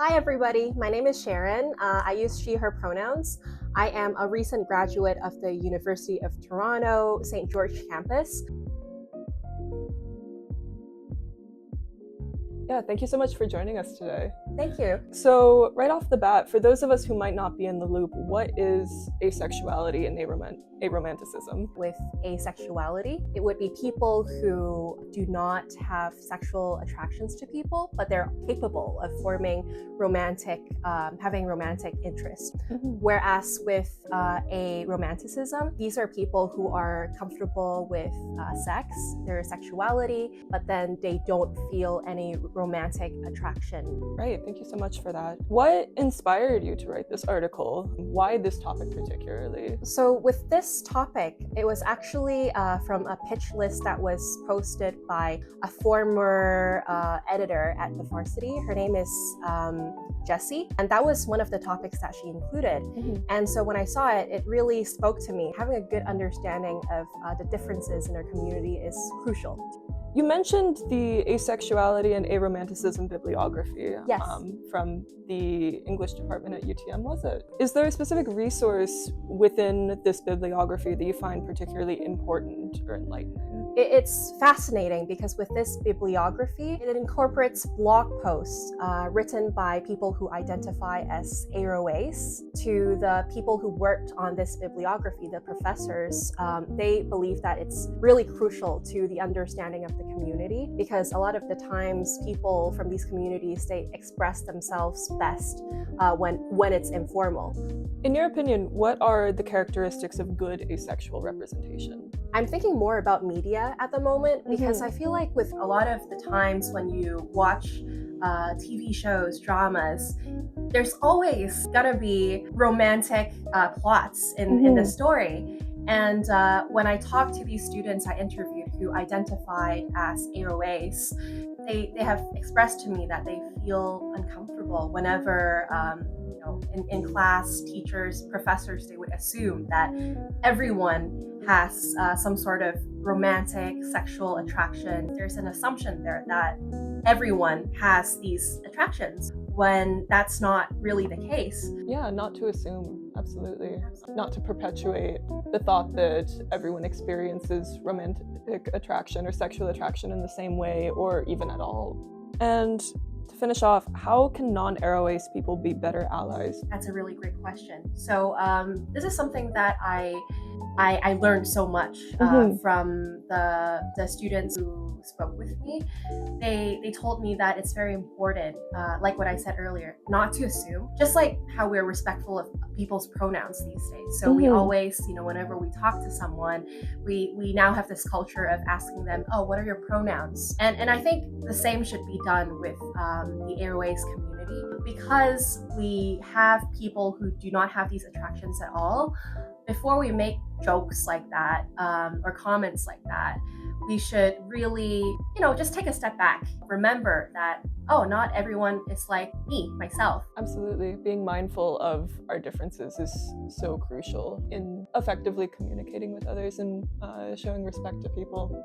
Hi everybody, my name is Sharon. I use she, her pronouns. I am a recent graduate of the University of Toronto, St. George campus. Yeah, thank you so much for joining us today. Thank you. So right off the bat, for those of us who might not be in the loop, what is asexuality and aromanticism? With asexuality, it would be people who do not have sexual attractions to people, but they're capable of forming having romantic interest. Whereas with aromanticism, these are people who are comfortable with sex, their sexuality, but then they don't feel any romantic attraction. Right, thank you so much for that. What inspired you to write this article? Why this topic particularly? So with this topic, it was actually from a pitch list that was posted by a former editor at the Varsity. Her name is Jessie, and that was one of the topics that she included. And so when I saw it, it really spoke to me. Having a good understanding of the differences in our community is crucial. You mentioned the asexuality and aromanticism bibliography. Yes. From the English department at UTM, was it? Is there a specific resource within this bibliography that you find particularly important or enlightening? It's fascinating because with this bibliography, it incorporates blog posts written by people who identify as aro-ace to the people who worked on this bibliography, the professors. They believe that it's really crucial to the understanding of the community because a lot of the times people from these communities, they express themselves best when it's informal. In your opinion, what are the characteristics of good asexual representation? I'm thinking more about media at the moment because I feel like with a lot of the times when you watch TV shows, dramas, there's always gonna be romantic plots in the story. And when I talked to these students I interviewed who identified as aro-ace, they have expressed to me that they feel uncomfortable whenever in class, teachers, professors, they would assume that everyone has some sort of romantic sexual attraction. There's an assumption there that everyone has these attractions when that's not really the case. Yeah, not to assume, absolutely. Not to perpetuate the thought that everyone experiences romantic attraction or sexual attraction in the same way or even at all. And to finish off, how can non-aro-ace people be better allies? That's a really great question. So this is something that I learned so much from the students who spoke with me. They told me that it's very important, like what I said earlier, not to assume, just like how we're respectful of people's pronouns these days. So we always, whenever we talk to someone, we now have this culture of asking them, oh, what are your pronouns? And I think the same should be done with the aro-ace community because we have people who do not have these attractions at all. Before we make jokes like that or comments like that, we should really, just take a step back. Remember that, oh, not everyone is like me, myself. Absolutely. Being mindful of our differences is so crucial in effectively communicating with others and showing respect to people.